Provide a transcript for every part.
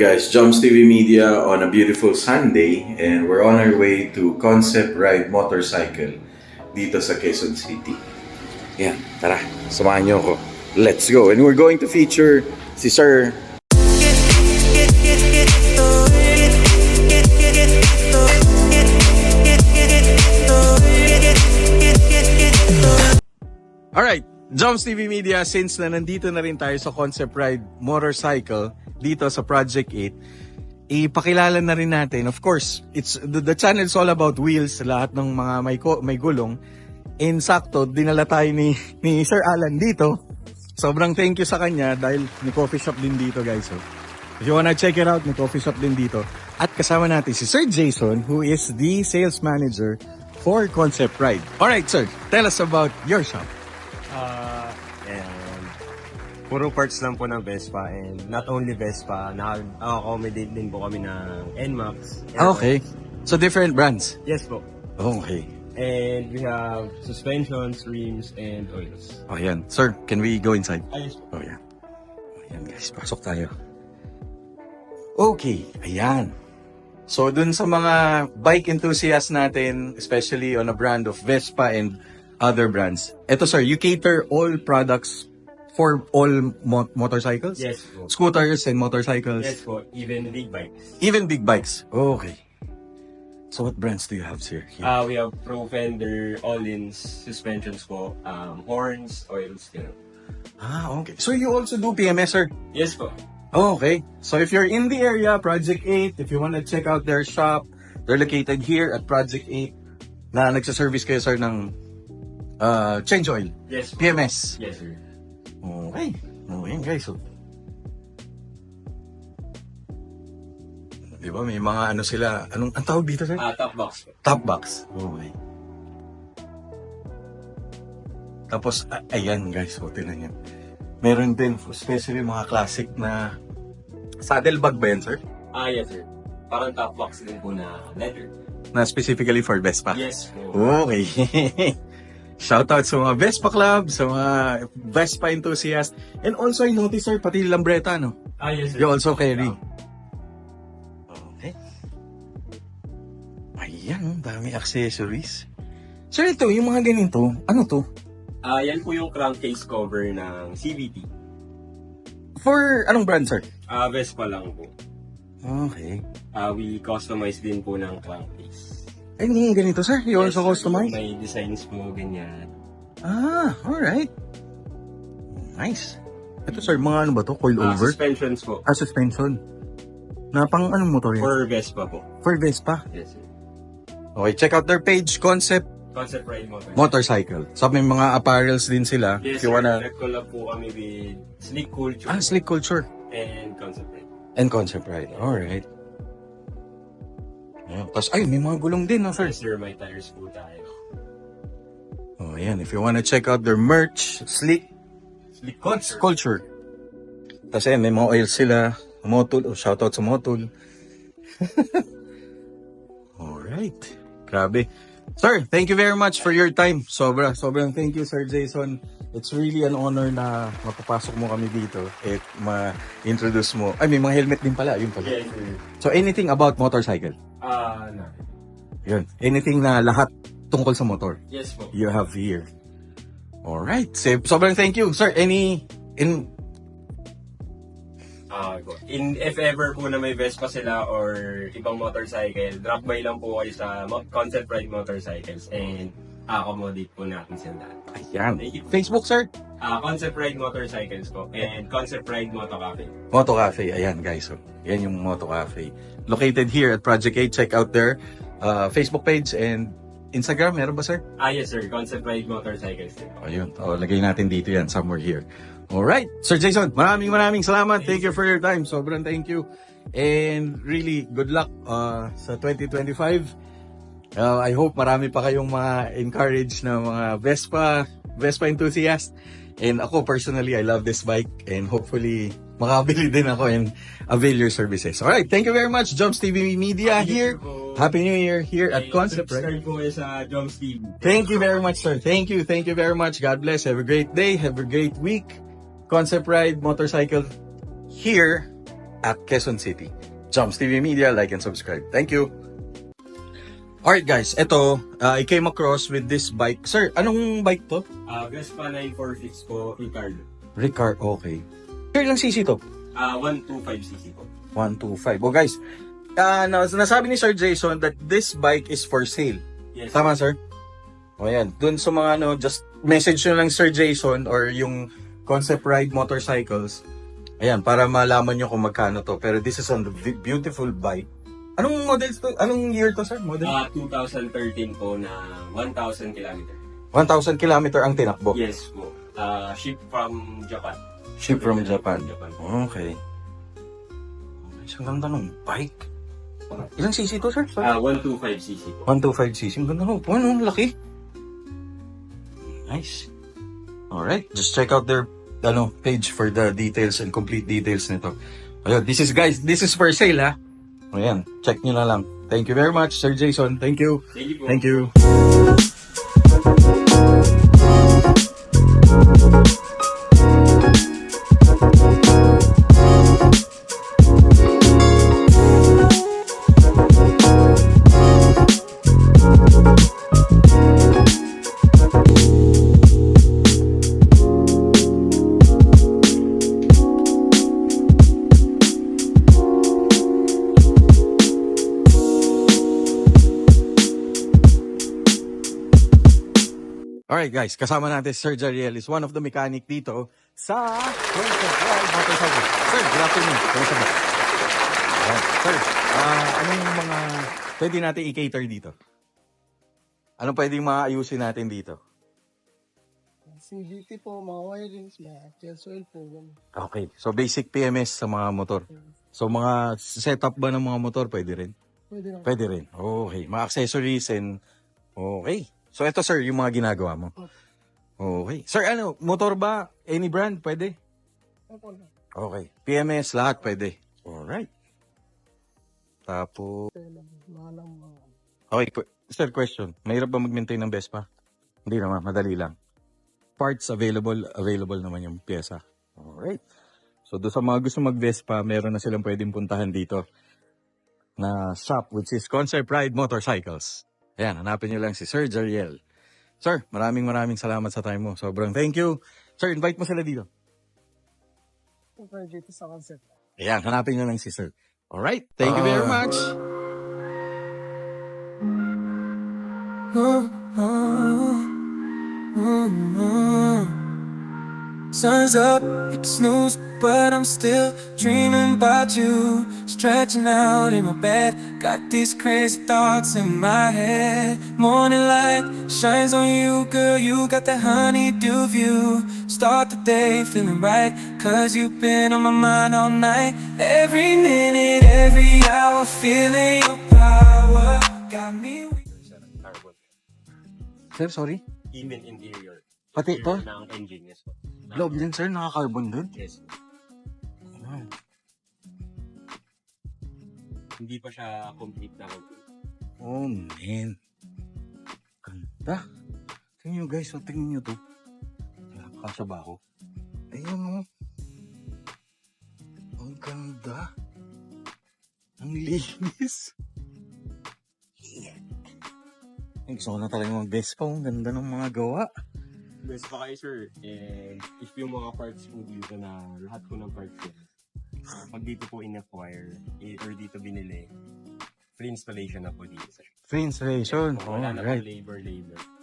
guys, Jumps TV Media on a beautiful Sunday and we're on our way to Concept Ride Motorcycle dito sa Quezon City. Yan, tara, samahan niyo ako. Let's go! And we're going to feature si Sir. Alright, Jumps TV Media, since na nandito na rin tayo sa Concept Ride Motorcycle dito sa Project 8, ipakilala na rin natin. Of course, it's the channel is all about wheels, lahat ng mga may gulong. In sakto, dinala tayo ni Sir Alan dito. Sobrang thank you sa kanya dahil may coffee shop din dito, guys. So, if you wanna check it out, may coffee shop din dito. At kasama natin si Sir Jason, who is the sales manager for Concept Ride. Alright, sir, tell us about your shop. And puro parts lang po ng Vespa, and not only Vespa, naka-accommodate din po kami ng NMAX. Okay. So different brands. Yes po. Okay. And we have suspensions, rims, and oils. Oh, yan. Sir, can we go inside? Yes po. Oh, yan. Ayan, guys. Pasok tayo. Okay. Ayan. So, dun sa mga bike enthusiasts natin, especially on a brand of Vespa and other brands. Ito, sir, you cater all products for all motorcycles? Yes po. Scooters and motorcycles? Yes po. Even big bikes. Even big bikes? Okay. So, what brands do you have, sir? Here? We have Pro Fender, All-ins, suspensions po, horns, oils, gano'n. Okay. So, you also do PMS, sir? Yes po. Okay. So if you're in the area, Project 8, if you want to check out their shop, they're located here at Project 8 na nagsaservice kayo, sir, ng change oil, Yes po. PMS. Yes, sir. Okay. Okay, guys. So, di ba, may mga ano sila, ang tawag dito, sir? Top box po. Top box. Okay. Tapos, ayan, guys. So, tinan yan. Meron din, especially mga classic na saddlebag ba yan, sir? Yes, sir. Parang top box din po na leather. Na specifically for Vespa? Yes po. Okay. Shoutout sa mga Vespa Club, sa mga Vespa enthusiasts. And also, I noticed, sir, pati lambreta, no? Yes, sir. You also carry. Okay. Ayan, dami accessories. Sir, ito, yung mga ganito, ano to? Yan po yung crankcase cover ng CVT. For anong brand, sir? Vespa lang po. Okay. We customize din po ng crankcase. Ay, yung ganito, sir? You also Yes, sir. customize? May designs po, ganyan. Alright. Nice. Ito, sir, mga ano ba to? Coil over? Suspensions po. Suspension. Na pang anong motor yan? For Vespa po. For Vespa. Yes, sir. Okay, check out their page, Concept Concept Ride Motorcycle. So, may mga apparels din sila. Yes, if you sir. wanna... Nag-collab po kami with Sleek Culture Sleek Culture. and Concept Ride. And Concept Ride. Alright. Tapos, ay, may mga gulong din, no, sir? Yes, sir. May tires po tayo. Oh, ayan. If you wanna check out their merch, Sleek Sleek Culture. Culture. Tapos, ayan, may mga oils sila. Motul. Oh, shoutout sa Motul. Alright. Grabe. Sir, thank you very much for your time. Sobrang thank you, Sir Jason. It's really an honor na mapapasok mo kami dito at ma-introduce mo. Ay, may mga helmet din pala. Yun pala. Yes, sir. So, anything about motorcycle? No. Yun. Anything na lahat tungkol sa motor, Yes po. you have here. Alright. Sobrang thank you. Sir, If ever po na may Vespa sila or ibang motorcycle, drop by lang po kayo sa Concept Ride Motorcycles and accommodate po natin sila. Ayan. Thank you. Facebook, sir? Concept Ride Motorcycles po and Concept Ride Moto Cafe. Moto Cafe. Ayan, guys. So, yan yung Moto Cafe. Located here at Project 8. Check out their Facebook page and Instagram. Meron ba, sir? Yes, sir. Concept Ride Motorcycles din po. Ayun. Lagay natin dito yan. Somewhere here. Alright. Sir Jason, maraming salamat. Thank you for your time. Sobrang thank you. And really, good luck sa 2025. I hope marami pa kayong ma-encourage na mga Vespa enthusiast. And ako personally, I love this bike. And hopefully, makabili din ako and avail your services. Alright, thank you very much. Jumps TV Media here. Happy New Year here at Concept Ride. Subscribe po kayo sa Jumps TV. Thank you very much, sir. Thank you very much. God bless. Have a great day. Have a great week. Concept Ride Motorcycle here at Quezon City. Jumps TV Media, like and subscribe. Thank you. Alright guys, ito, I came across with this bike. Sir, anong bike to? Vespa 946 po, Ricardo. Ricard, okay. Sir, ilang cc to? 125cc po. 125. Oh guys, nasabi ni Sir Jason that this bike is for sale. Yes. Tama sir? O yan, dun sa mga just message nyo lang Sir Jason or yung Concept Ride Motorcycles. Ayan, para malaman nyo kung magkano to. Pero this is on the beautiful bike. Anong model to? Anong year to sir? Model? 2013 po na 1,000 km. 1,000 kilometer ang tinakbo. Yes po. Ship from Japan. Ship from Japan. Japan. Okay. Ang ganda ng bike. Ilang cc to sir? 125cc po. 125cc. Ang ganda ng ang laki. Nice. Alright, just check out their page for the details and complete details nito. Ayun, this is for sale ha. Ayan, check nyo na lang. Thank you very much, Sir Jason. Thank you. Thank you po. Thank you. Alright guys, kasama natin Sir Jariel is one of the mechanic dito sa Concept Ride Motorcycle. Sir, good afternoon. Kamusta ba? Ayan. Sir, anong mga pwede natin i-cater dito? Anong pwedeng maayusin natin dito? CVT po, mga wirings, mga gas oil po. Ganun. Okay, so basic PMS sa mga motor. So mga setup ba ng mga motor pwede rin? Pwede lang. Pwede rin. Okay, mga accessories and okay. So ito sir, yung mga ginagawa mo. Okay. Sir, motor ba? Any brand? Pwede? Opo lang. Okay. PMS, lahat pwede. Alright. Tapos, Mahal ang mga... okay. Sir, question. Mahirap ba mag-maintain ng Vespa? Hindi naman, madali lang. Parts available naman yung pyesa. Alright. So, doon sa mga gusto mag-Vespa, meron na silang pwedeng puntahan dito na shop, which is Concept Ride Motorcycles. Ayan, hanapin nyo lang si Sir Jariel. Sir, maraming salamat sa time mo. Sobrang thank you. Sir, invite mo sila dito. Okay, dito sa concept. Ayan, hanapin nyo lang si Sir. Alright, thank you very much. Sun's up, it's snooze, but I'm still dreaming about you. Stretching out in my bed, got these crazy thoughts in my head. Morning light shines on you, girl, you got that honeydew view. Start the day feeling right, cause you've been on my mind all night. Every minute, every hour, feeling your power. Got me weak. Carbon. Sir, sorry. Even interior. Pati ito? Ng engine, yes po. Loob din, sir, naka-carbon dun. Yes. Hindi pa siya complete na complete. Oh, man. Ganda. Tingnan nyo, guys. Tingnan nyo to. Kasya ba ako? Ayun, oh. Ang ganda. Ang linis. Ay, gusto ko na talaga mag-Vespa. Ang ganda ng mga gawa. Best pa kayo, sir. And if yung mga parts po dito na lahat po ng parts yan, pag dito po in-acquire or dito binili, free installation na po dito sa shop. Free installation. Wala na po Alright. labor.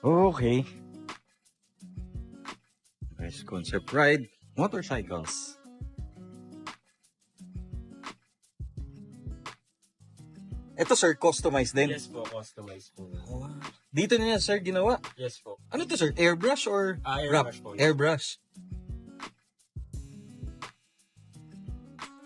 Okay. Nice Concept Ride Motorcycles. Ito sir, customized din. Yes po, customized po. Dito niya sir ginawa. Yes po. Ano to sir? Airbrush or wrap? Airbrush po. Airbrush.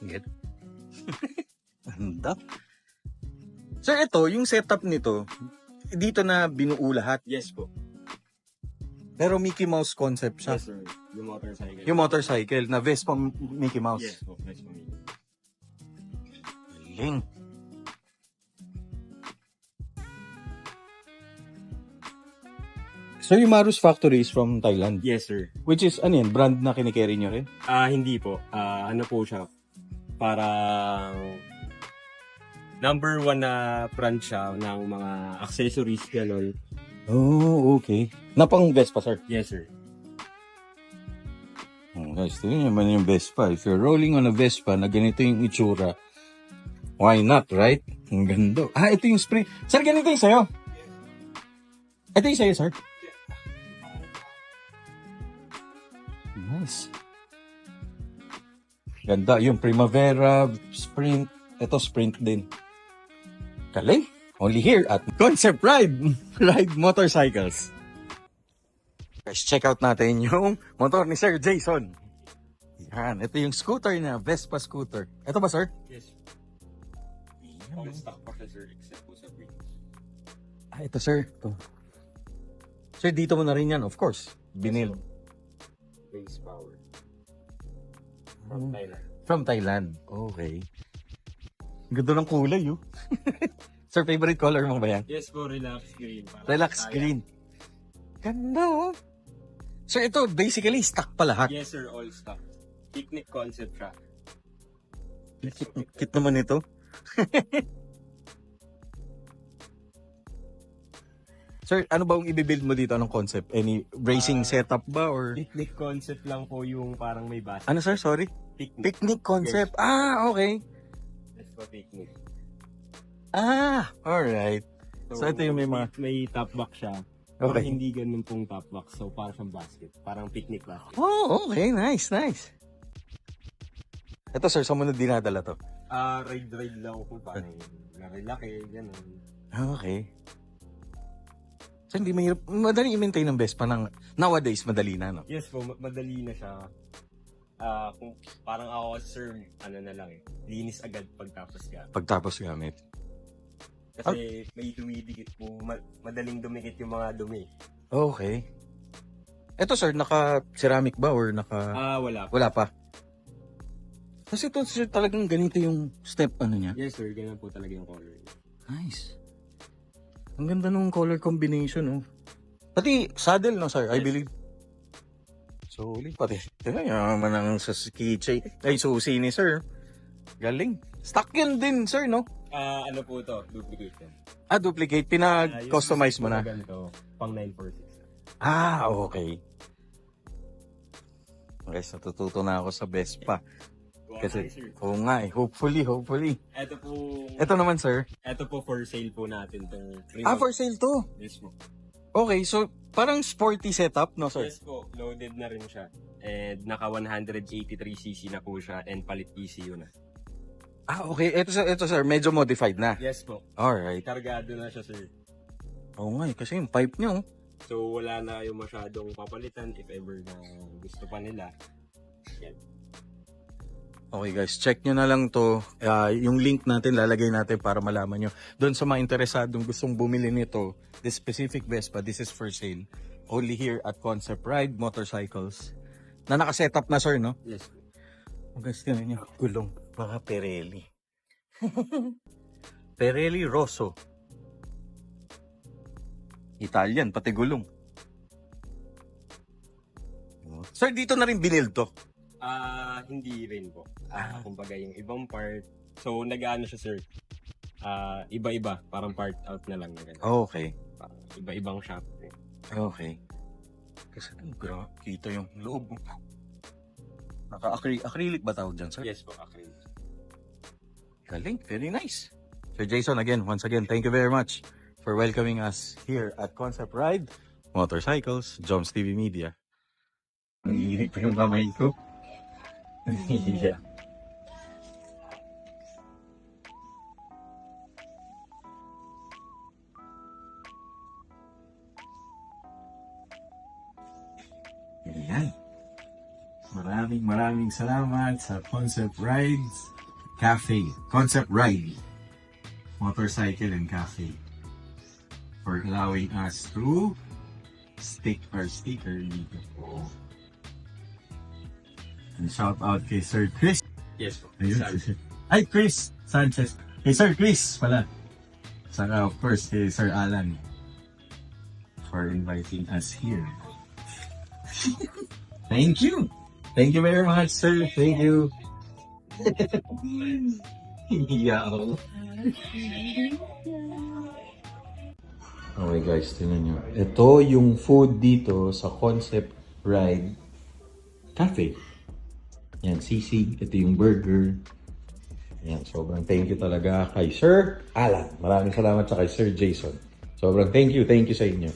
Get? Ganda. Sir, ito, yung setup nito, dito na binuo lahat. Yes po. Pero Mickey Mouse concept siya. Yes, sir. Yung motorcycle. Yung motorcycle na Vespa Mickey Mouse. Yes po. Yes po. Galing. So, yung Marus Factory is from Thailand. Yes, sir. Which is, ano yan, brand na kinikerry nyo rin? Hindi po. Ano po siya? parang number 1 na brand siya ng mga accessories, gano'n. Oh, okay. Napang Vespa, sir. Yes, sir. Oh, guys, tingnan naman yung Vespa. If you're rolling on a Vespa na ganito yung itsura, why not, right? Ang ganda. Ah, ito yung spring. Sir, ganito yung sa'yo. Ito yung sa'yo, sir. Nice. Ganda. Yung Primavera, Sprint. Ito, Sprint din. Galing. Only here at Concept Ride. Ride Motorcycles. Guys, check out natin yung motor ni Sir Jason. Yan. Ito yung scooter na Vespa scooter. Ito ba, sir? Yes. All stock pa siya, sir, except po sa wheels. Ah, ito, sir. Ito. Sir, dito mo na rin yan, of course. Binil. Base power. From Thailand. From Thailand. Okay. Ganda ng kulay, oh. Sir, favorite color mo ba yan? Yes po, relax green. Relax green. Ganda, oh. Sir, ito basically stock pa lahat. Yes, sir, all stock. Picnic concept siya. Kit naman ito. Sir, ano ba ang ibibuild mo dito? Anong concept? Any racing setup ba or? Picnic concept lang po yung parang may basket. Ano, sir? Sorry? Picnic. Picnic concept. Ah, okay. Yes po, picnic. Ah, alright. So, ito yung may mga... May top box siya. Okay. Pero hindi ganun pong top box. So, parang siyang basket. Parang picnic basket. Oh, okay. Nice, nice. Ito, sir, saan mo na dinadala to? Ride lang po. Parang laki-laki, gano'n. Okay. So, hindi mahirap. Madali i-maintain ng Vespa ng nowadays, madali na, no? Yes po, madali na siya. Kung parang ako, sir, ano na lang eh. Linis agad pagtapos gamit. Pagtapos gamit. Kasi may dumidikit po. Madaling dumikit yung mga dumi. Okay. Ito, sir, naka-ceramic ba or naka... Wala po. Wala pa. Kasi ito, sir, talagang ganito yung step, ano niya. Yes, sir. Ganyan po talaga yung color. Nice. Ang ganda nung color combination, oh. Pati saddle, no, sir? I believe. So, ulit pati. Tignan niyo naman ang sa keychain. Ay, susi ni sir. Galing. Stock yun din, sir, no? Ano po ito? Duplicate yan. Ah, duplicate. Pinag-customize mo na. Ganito, pang 946. Ah, okay. Guys, natututo na ako sa Vespa. Kasi, oo nga eh. Hopefully. Ito naman, sir. Ito po for sale po natin. For sale to. Yes po. Okay, so parang sporty setup, no, sir? Yes po. Loaded na rin siya. And naka 183cc na po siya and palit ECU na. Ah, okay. Ito, sir. Medyo modified na. Yes po. Alright. Kargado na siya, sir. Oo nga eh. Kasi yung pipe niyo, oh. So, wala na yung masyadong papalitan if ever na gusto pa nila. Yan. Okay guys, check nyo na lang to. Yung link natin, lalagay natin para malaman nyo. Doon sa mga interesadong gustong bumili nito, this specific Vespa, this is for sale. Only here at Concept Ride Motorcycles. Na nakasetup na, sir, no? Yes. Oh, guys, tinan nyo. Gulong. Baka Pirelli. Pirelli Rosso. Italian, pati gulong. Sir, dito na rin binil to. Hindi rin po. Kumbaga yung ibang part. So, nag-ano siya, sir. Iba-iba. Parang part out na lang. Okay. Parang iba-ibang shop. Okay. Kasi kita yung loob. Naka-acrylic ba tawag dyan, sir? Yes po, acrylic. Galing. Very nice. Sir Jason, again, once again, thank you very much for welcoming us here at Concept Ride Motorcycles, Jones TV Media. Nangihirit pa yung kamay ko. Yeah. Ayan. Maraming salamat sa Concept Rides Cafe. Concept Ride Motorcycle and Cafe for allowing us to stick our sticker dito po. And shout out kay Sir Chris. Yes po. Ayun. Ay, Chris Sanchez. Kay Sir Chris pala. Saka of course kay Sir Alan for inviting us here. Thank you. Thank you very much, sir. Thank you. Hiya ako. Okay guys, tingnan nyo. Ito yung food dito sa Concept Ride Cafe. Yan, sisig. Ito yung burger. Yan, sobrang thank you talaga kay Sir Alan. Maraming salamat sa kay Sir Jason. Sobrang thank you sa inyo.